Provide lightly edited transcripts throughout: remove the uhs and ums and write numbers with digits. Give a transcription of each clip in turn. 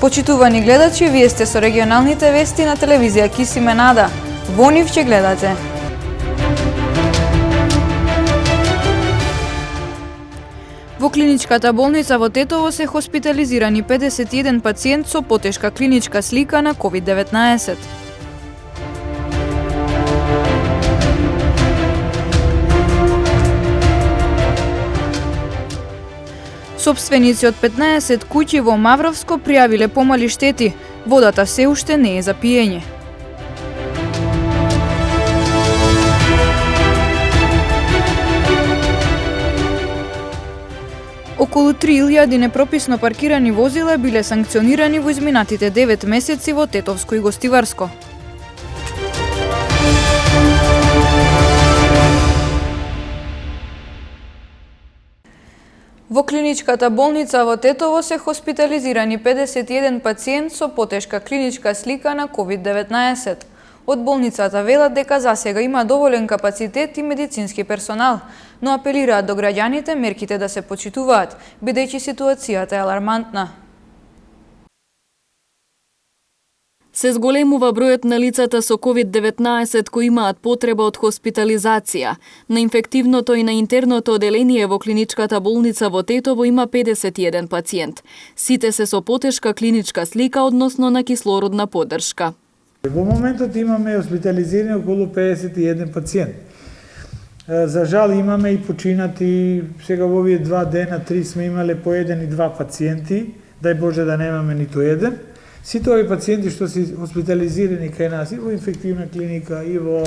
Почитувани гледачи, вие сте со регионалните вести на телевизија Кисиме Нада. Во нив ќе гледате. Во клиничката болница во Тетово се хоспитализирани 51 пациент со потешка клиничка слика на COVID-19. Сопственици од 15 куќи во Мавровско пријавиле помали штети. Водата се уште не е за пиење. Околу 3000 непрописно паркирани возила биле санкционирани во изминатите 9 месеци во Тетовско и Гостиварско. Во клиничката болница во Тетово се хоспитализирани 51 пациент со потешка клиничка слика на COVID-19. Од болницата велат дека засега има доволен капацитет и медицински персонал, но апелираат до граѓаните мерките да се почитуваат, бидејќи ситуацијата е алармантна. Се зголемува бројот на лицата со COVID-19 кои имаат потреба од хоспитализација. На инфективното и на интерното оделение во клиничката болница во Тетово има 51 пациент. Сите се со потешка клиничка слика, односно на кислородна поддршка. Во моментот имаме хоспитализирани околу 51 пациент. За жал имаме и починати, сега во овие 2 дена, 3 сме имале по 1 и 2 пациенти, дај Боже да немаме ниту еден. Сите овие пациенти што се хоспитализирани кај нас и во инфективна клиника и во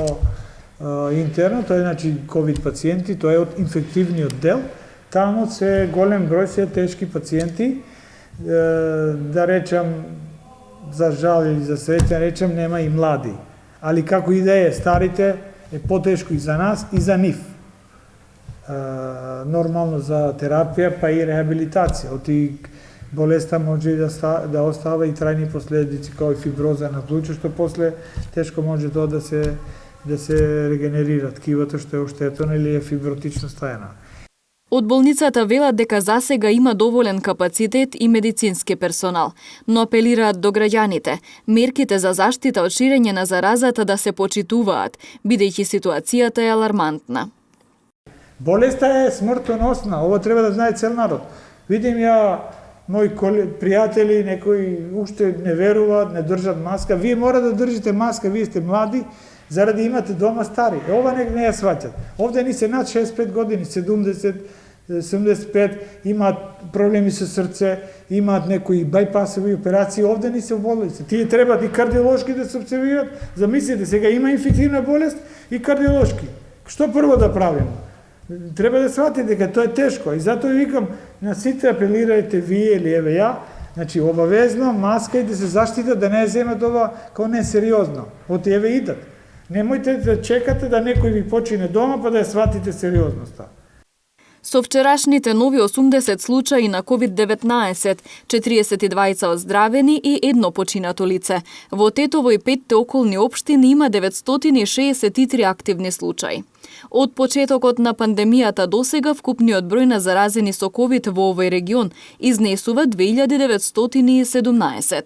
интерно, тоа е значи ковид пациенти, тоа е од инфективниот дел. Таму се голем број се тешки пациенти, да речам за жал или за среќа речем нема и млади. Али како и да е, старите е потешко и за нас и за нив. Нормално за терапија па и реабилитација. Оти болеста може да остава и трајни последици како и фиброза на плуќето, што после тешко може тоа да се регенерира ткивото што е оштетено или е фибротично стајано. Од болницата велат дека засега има доволен капацитет и медицински персонал, но апелираат до граѓаните мерките за заштита од ширење на заразата да се почитуваат, бидејќи ситуацијата е алармантна. Болеста е смртоносна, ова треба да знае цел народ. Видим ја мои пријатели, некои уште не веруваат, не држат маска. Вие мора да држите маска, вие сте млади, заради имате дома стари. Ова не ја сваќат. Овде ни се над 65 години, 70, 75, имаат проблеми со срце, имаат некои бајпасови операции, овде ни се болници. Тие треба и кардиолошки да се обсервираат. Замислите, сега има инфективна болест и кардиолошки. Што прво да правиме? Треба да сватите дека тоа е тешко и затоа викам на сите апелирајте вие или еве ја, значи обавезно маска и да се заштита да не земат ова како несериозно. Оти еве идат. Немојте да чекате да некој ви почине дома па да ја сватите сериозноста. Со вчерашните нови 80 случаи на COVID-19, 42 оздравени и едно починато лице. Во Тетово и 5 околни општини има 963 активни случаи. Од почетокот на пандемијата досега вкупниот број на заразени со COVID во овој регион изнесува 2917.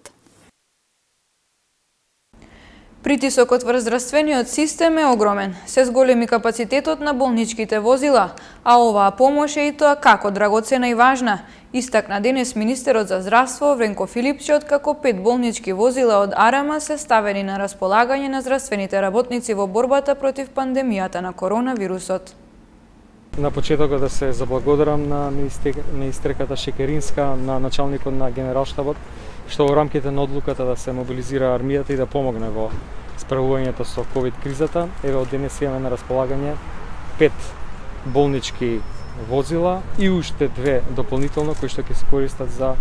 Притисокот врз здравствениот систем е огромен. Се зголеми капацитетот на болничките возила, а оваа помош е и тоа како драгоцена и важна. Истакна денес министерот за здравство Вренко Филипче откако 5 болнички возила од Арама се ставени на располагање на здравствените работници во борбата против пандемијата на коронавирусот. На почетокот да се заблагодарам на министерката Шекеринска, на началникот на Генералштабот, што во рамките на одлуката да се мобилизира армијата и да помогне во справувањето со ковид кризата, еве од денес имаме на располагање 5 болнички возила и уште 2 дополнително кои што ќе се користат за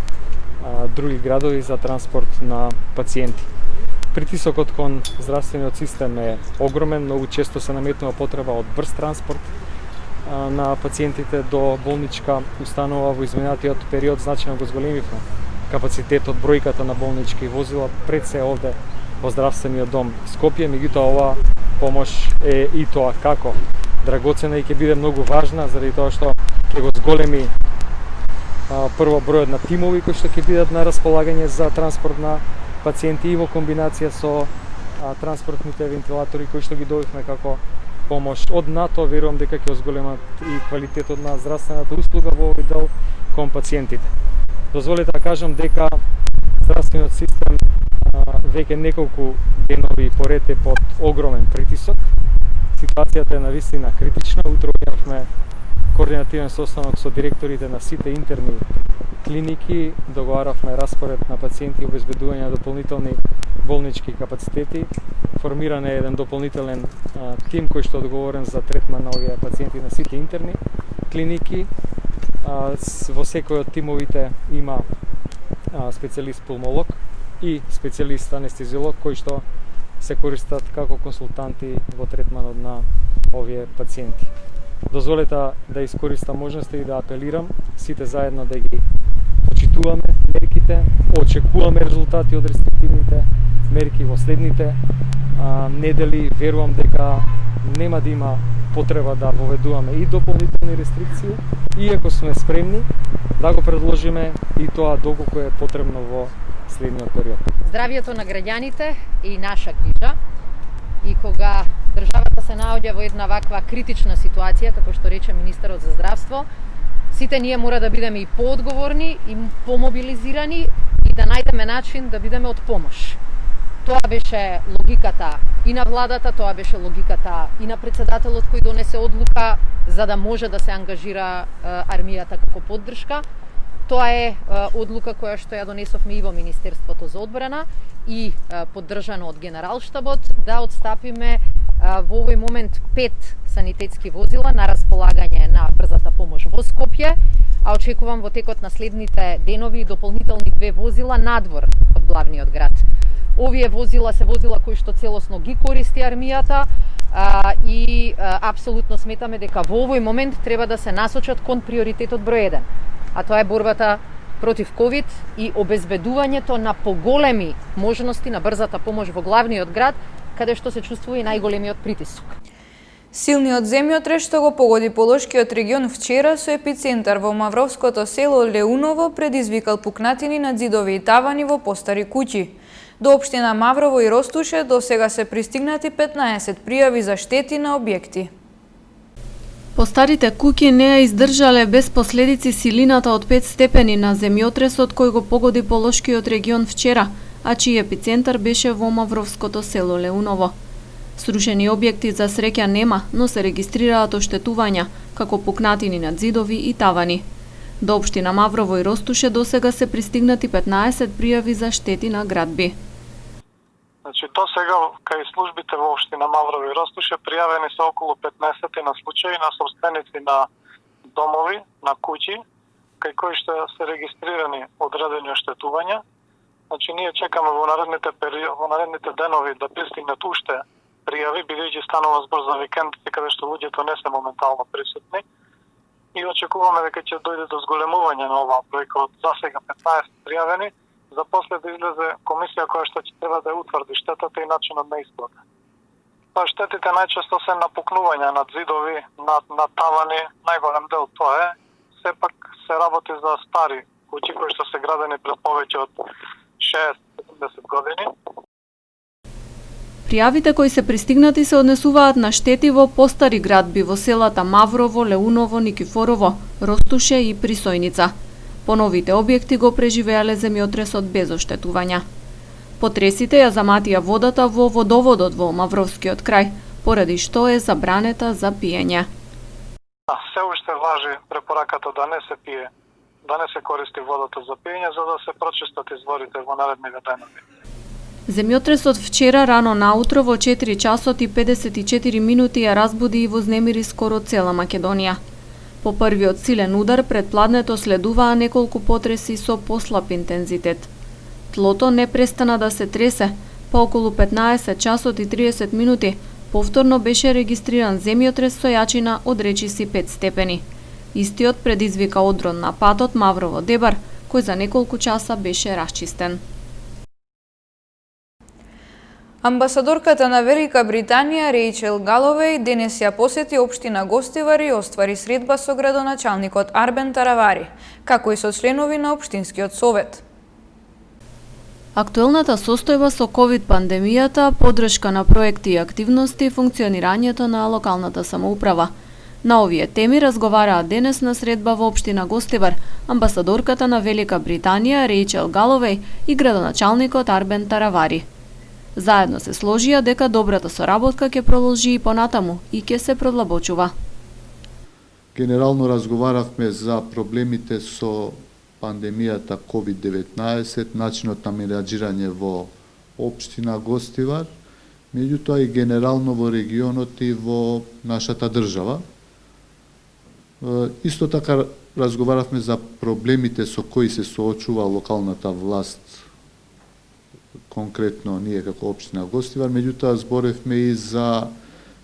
други градови за транспорт на пациенти. Притисокот кон здравствениот систем е огромен, многу често се наметнува потреба од брз транспорт на пациентите до болничка установа. Во изминатиот период значајно го зголемивме капацитетот, бројката на болнички возила пред се овде во здравствениот дом Скопје, меѓутоа ова помош е и тоа како драгоцена и ќе биде многу важна заради тоа што ќе го зголеми прво бројот на тимови кои што ќе бидат на располагање за транспорт на пациенти и во комбинација со транспортните вентилатори кои што ги добивме како помош од НАТО, верувам дека ќе зголемат и квалитетот на здравствената услуга во овој дел кон пациентите. Дозволете да кажам дека здравствениот систем веќе неколку денови поред е под огромен притисок. Ситуацијата е навистина критична. Утре имавме координативен состанок со директорите на сите интерни клиники, договаравме распоред на пациенти и обезбедување на дополнителни болнички капацитети. Формиран е еден дополнителен тим кој што е одговорен за третман на овие пациенти на сите интерни клиники. Во секој од тимовите има специјалист пулмолог и специјалист анестезиолог кои што се користат како консултанти во третманот на овие пациенти. Дозволете да искористам можноста и да апелирам сите заедно да ги почитуваме мерките, очекуваме резултати од рестриктивните мерки во следните недели. Верувам дека нема да има потреба да воведуваме и дополнителни рестрикции, иако сме спремни да го предложиме и тоа доколку е потребно во следниот период. Здравието на граѓаните и наша грижа. И кога државата се наоѓа во една ваква критична ситуација, како што рече министерот за здравство, сите ние мора да бидеме и поодговорни и помобилизирани и да најдеме начин да бидеме од помош. Тоа беше логиката и на владата, тоа беше логиката и на председателот кој донесе одлука за да може да се ангажира армијата како поддршка. Тоа е одлука која што ја донесовме и во Министерството за одбрана и поддржано од Генералштабот да отстапиме во овој момент 5 санитетски возила на располагање на брзата помош во Скопје, а очекувам во текот на следните денови дополнителни 2 возила надвор од главниот град. Овие возила се возила кои што целосно ги користи армијата и апсолутно сметаме дека во овој момент треба да се насочат кон приоритетот број 1, а тоа е борбата против ковид и обезбедувањето на поголеми можности на брзата помош во главниот град, каде што се чувствува и најголемиот притисок. Силниот земјотрес што го погоди Полошкиот регион вчера со епицентар во мавровското село Леуново предизвикал пукнатини на ѕидови и тавани во постари куќи. До општина Маврово и Ростуше до сега се пристигнати 15 пријави за штети на објекти. Постарите куќи не ја издржале без последици силината од 5 степени на земјотресот кој го погоди Полошкиот регион вчера, а чиј епицентар беше во мавровското село Леуново. Срушени објекти за среќа нема, но се регистрираат оштетувања, како пукнатини на ѕидови и тавани. До општина Маврово и Ростуше досега се пристигнати 15 пријави за штети на градби. Значи, до сега кај службите во општина Маврово и Ростуше пријавени се околу 15 на случаи на собственици на домови, на куќи, кај кои што се регистрирани одредени оштетувања. Значи, ние чекаме во наредните денови да пристигнат уште пријави, бидејќи станува збор за викендите каде што луѓето не се моментално присутни. И очекуваме дека ќе дојде до зголемување на оваа бројка од засега 15 пријавени, за после да излезе комисија која што ќе треба да утврди штетата и начинот на исплата. Па штетите најчесто се напукнувања на ѕидови, на тавани, најголем дел тоа е. Сепак се работи за стари куќи кои што се градени пред повеќе од 6-70 години. Пријавите кои се пристигнати се однесуваат на штети во постари градби во селата Маврово, Леуново, Никифорово, Ростуше и Присојница. Поновите објекти го преживеале земјотресот без оштетувања. Потресите ја заматија водата во водоводот во Мавровскиот крај, поради што е забранета за пиење. Се уште важи препораката да не се пие, да не се користи водата за пиење, за да се прочистат изворите во наредните денови. Земјотресот вчера рано наутро во 4 часот и 54 минути ја разбуди и вознемири скоро цела Македонија. По првиот силен удар пред пладнето следуваа неколку потреси со послаб интензитет. Тлото не престана да се тресе, па околу 15 часот и 30 минути повторно беше регистриран земјотрес со јачина од речиси 5 степени. Истиот предизвика одрон на патот Маврово-Дебар, кој за неколку часа беше расчистен. Амбасадорката на Велика Британија Рејчел Галовеј денес ја посети општина Гостивар и оствари средба со градоначалникот Арбен Таравари, како и со членови на општинскиот совет. Актуелната состојба со ковид пандемијата, поддршка на проекти и активности, функционирањето на локалната самоуправа. На овие теми разговараат денес на средба во општина Гостивар амбасадорката на Велика Британија Рејчел Галовеј и градоначалникот Арбен Таравари. Заедно се сложија дека добрата соработка ќе продолжи и понатаму и ќе се продлабочува. Генерално разговаравме за проблемите со пандемијата COVID-19, начинот на менаџирање во општина Гостивар, меѓутоа и генерално во регионот и во нашата држава. Исто така разговаравме за проблемите со кои се соочува локалната власт, конкретно ние како општина Гостивар, меѓутоа зборевме и за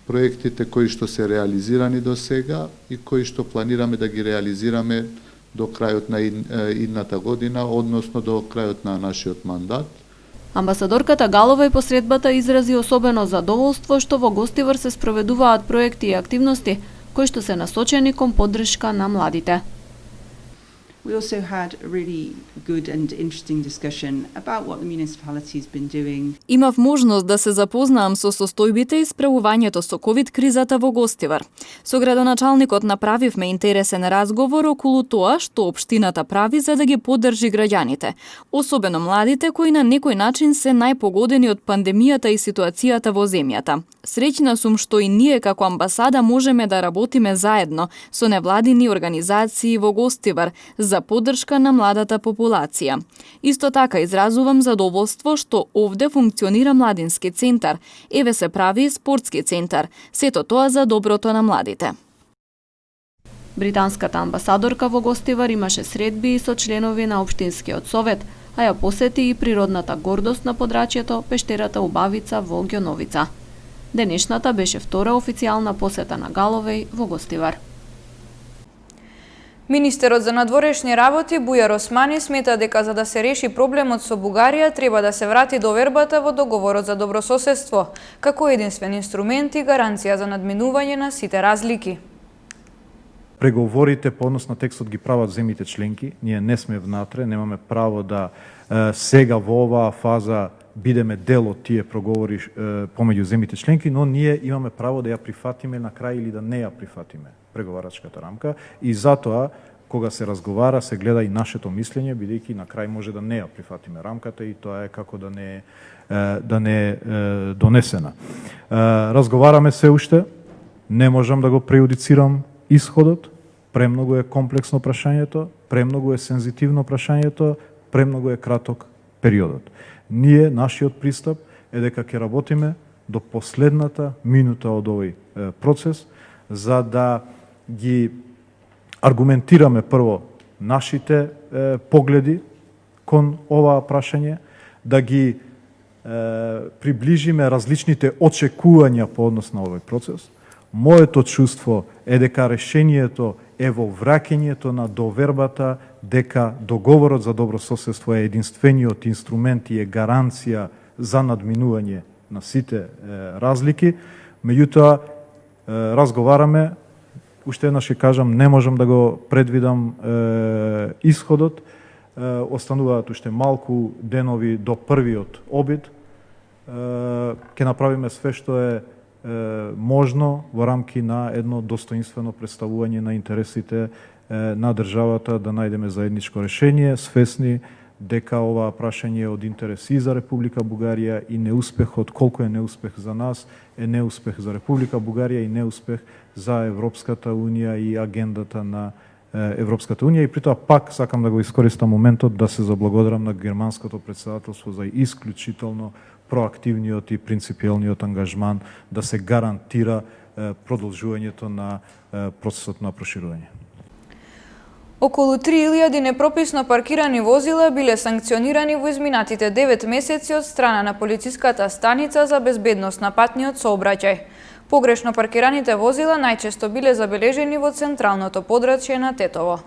проектите кои што се реализирани до сега и кои што планираме да ги реализираме до крајот на идната година, односно до крајот на нашиот мандат. Амбасадорката Галовеј по средбата изрази особено задоволство што во Гостивар се спроведуваат проекти и активности кои што се насочени кон поддршка на младите. We also had a really good and interesting discussion about what the municipality's been doing. Имав можност да се запознаам со состојбите и справувањето со ковид кризата во Гостивар. Со градоначалникот направивме интересен разговор околу тоа што општината прави за да ги поддржи граѓаните, особено младите кои на некој начин се најпогодени од пандемијата и ситуацијата во земјата. Среќна сум што и ние како амбасада можеме да работиме заедно со невладини организации во Гостивар за поддршка на младата популација. Исто така изразувам задоволство што овде функционира младински центар, еве се прави и спортски центар, сето тоа за доброто на младите. Британската амбасадорка во Гостивар имаше средби и со членови на општинскиот совет, а ја посети и природната гордост на подрачјето, пештерата Убавица во Ѓоновица. Денешната беше втора официјална посета на Галовеј во Гостивар. Министерот за надворешни работи Бујар Османи смета дека за да се реши проблемот со Бугарија треба да се врати довербата во договорот за добрососедство, како единствен инструмент и гаранција за надминување на сите разлики. Преговорите по однос на текстот ги прават земјите членки, ние не сме внатре, немаме право да сега во оваа фаза бидеме дел од тие проговори помеѓу земјите членки, но ние имаме право да ја прифатиме на крај или да не ја прифатиме преговарачката рамка и затоа кога се разговара се гледа и нашето мислење, бидејќи на крај може да не ја прифатиме рамката и тоа е како да не е донесена. Разговараме се уште, не можам да го прејудицирам исходот, премногу е комплексно прашањето, премногу е сензитивно прашањето, премногу е краток периодот. Ние, нашиот пристап е дека ќе работиме до последната минута од овој процес, за да ги аргументираме прво нашите погледи кон оваа прашање, да ги приближиме различните очекувања по однос на овој процес. Моето чувство е дека решението е во враќањето на довербата дека договорот за добрососедство е единствениот инструмент и е гаранција за надминување на сите разлики. Меѓутоа, разговараме, уште еднаш ќе кажам, не можам да го предвидам исходот. Остануваат уште малку денови до првиот обид. Ќе направиме све што е можно во рамки на едно достоинствено представување на интересите на државата, да најдеме заедничко решение, свесни дека ова прашање е од интерес и за Република Бугарија и неуспехот, колку е неуспех за нас, е неуспех за Република Бугарија и неуспех за Европската Унија и агендата на Европската Унија. И притоа пак сакам да го искористам моментот да се заблагодарам на германското председателство за исклучително проактивниот и принципиелниот ангажман да се гарантира продолжувањето на процесот на проширување. Околу 3000 непрописно паркирани возила биле санкционирани во изминатите 9 месеци од страна на полициската станица за безбедност на патниот сообраќај. Погрешно паркираните возила најчесто биле забележени во централното подрачје на Тетово.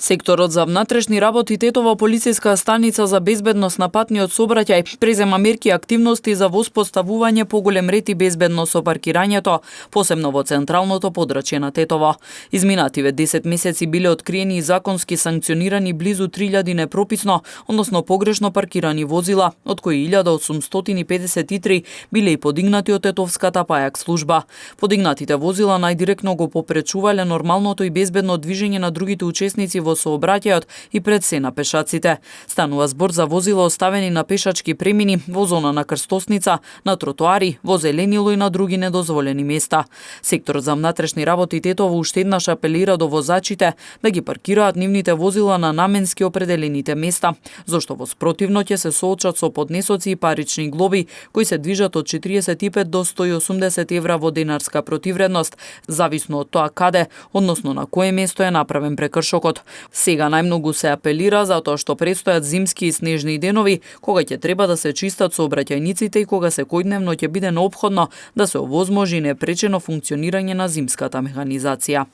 Секторот за внатрешни работи Тетово полициска станица за безбедност на патниот сообраќај презема мерки и активности за воспоставување поголем ред и безбедност со паркирањето, посебно во централното подрачје на Тетово. Изминативе 10 месеци биле откриени и законски санкционирани близу 3000 непрописно, односно погрешно паркирани возила, од кои 1853 биле и подигнати од Тетовската пајак служба. Подигнатите возила најдиректно го попречувале нормалното и безбедно движење на другите учесници во сообраќајот и пред се на пешаците. Станува збор за возила оставени на пешачки премини, во зона на крстосница, на тротоари, во зеленило и на други недозволени места. Секторот за внатрешни работи Тетово уште еднаш апелира до возачите да ги паркираат нивните возила на наменски определените места, зашто во спротивно ќе се соочат со поднесоци и парични глоби кои се движат од 45 до 180 евра во денарска противредност, зависно од тоа каде, односно на кое место е направен прекршокот. Сега најмногу се апелира затоа што предстојат зимски и снежни денови, кога ќе треба да се чистат сообраќајниците и кога секојдневно ќе биде неопходно да се овозможи непречено функционирање на зимската механизација.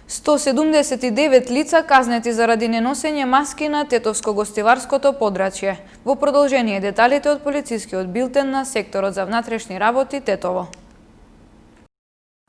179 лица казнети заради неносење маски на Тетовско-гостиварското подрачје. Во продолжение деталите од полицискиот билтен на секторот за внатрешни работи Тетово.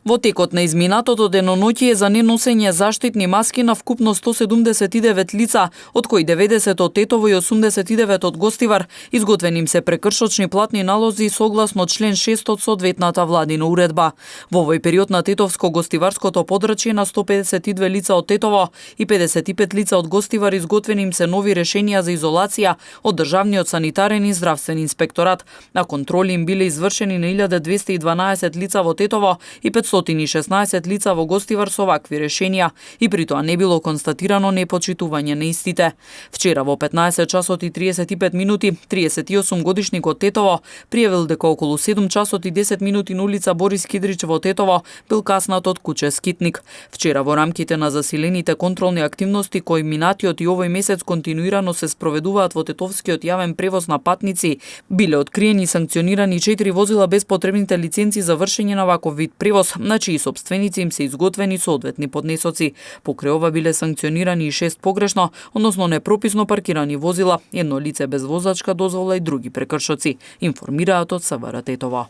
Во текот на изминатото деноноќие за неносење заштитни маски на вкупно 179 лица, од кои 90 од Тетово и 89 од Гостивар, изготвени им се прекршочни платни налози согласно член 6 од соодветната владина уредба. Во овој период на Тетовско-гостиварското подрачје на 152 лица од Тетово и 55 лица од Гостивар изготвени им се нови решенија за изолација од Државниот санитарен и здравствен инспекторат. На контроли им биле извршени на 1212 лица во Тетово и 516 лица во Гостивар со вакви решенија и при тоа не било констатирано непочитување на истите. Вчера во 15 часот и 35 минути 38 годишникот Тетово пријавил дека околу 7 часот и 10 минути на улица Борис Кидрич во Тетово бил каснат од куќе скитник. Вчера во рамките на засилените контролни активности кои минатиот и овој месец континуирано се спроведуваат во Тетовскиот јавен превоз на патници, биле откриени и санкционирани 4 возила без потребните лиценци за вршење на ваков вид превоз, на чии сопственици им се изготвени соодветни поднесоци. Покрај ова биле санкционирани и 6 погрешно, односно непрописно паркирани возила, едно лице без возачка дозвола и други прекршоци, информираат од СВР Тетово.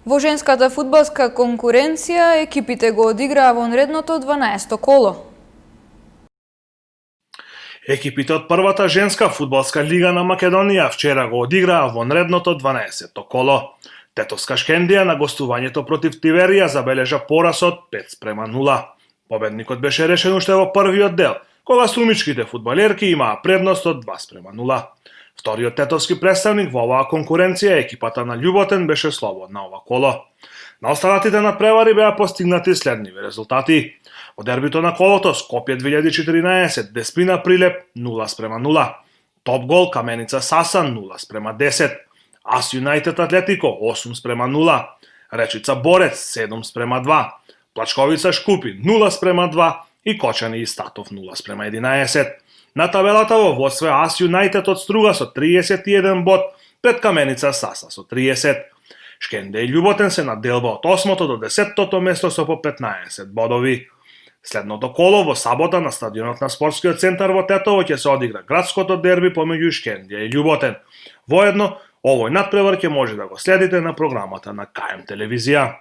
Во женската фудбалска конкуренција екипите го одиграа вонредното 12-то коло. Екипите од првата женска фудбалска лига на Македонија вчера го одиграа вонредното 12-то коло. Тетовска Шкендија на гостувањето против Тиверија забележа пораз од 5:0. Победникот беше решен уште во првиот дел, кога струмичките фудбалерки имаа предност од 2:0. Вториот тетовски представник во оваа конкуренција, екипата на Љуботен, беше слободна ова коло. На останатите надпревари беа постигнати следниви резултати. Во дербито на колото Скопје 2014, Деспина Прилеп 0:0. Топ гол Каменица Саса 0:10. Ас Юнајтед Атлетико 8:0, Речица Борец 7:2, Плачковица Шкупи 0:2 и Кочани и Статов 0:11. На табелата во водство Ас Юнајтед од Струга со 31 бод пред Каменица Саса со 30. Шкенде и Љуботен се на делба од 8-то до 10-то место со по 15 бодови. Следното коло во сабота на стадионот на спортскиот центар во Тетово ќе се одигра градското дерби помеѓу Шкендија и Љуботен. Воедно, овој надпревар ќе може да го следите на програмата на КМ телевизија.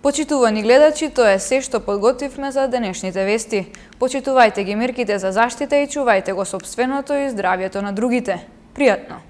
Почитувани гледачи, тоа е се што подготвивме за денешните вести. Почитувајте ги мерките за заштита и чувајте го сопственото и здравјето на другите. Пријатно!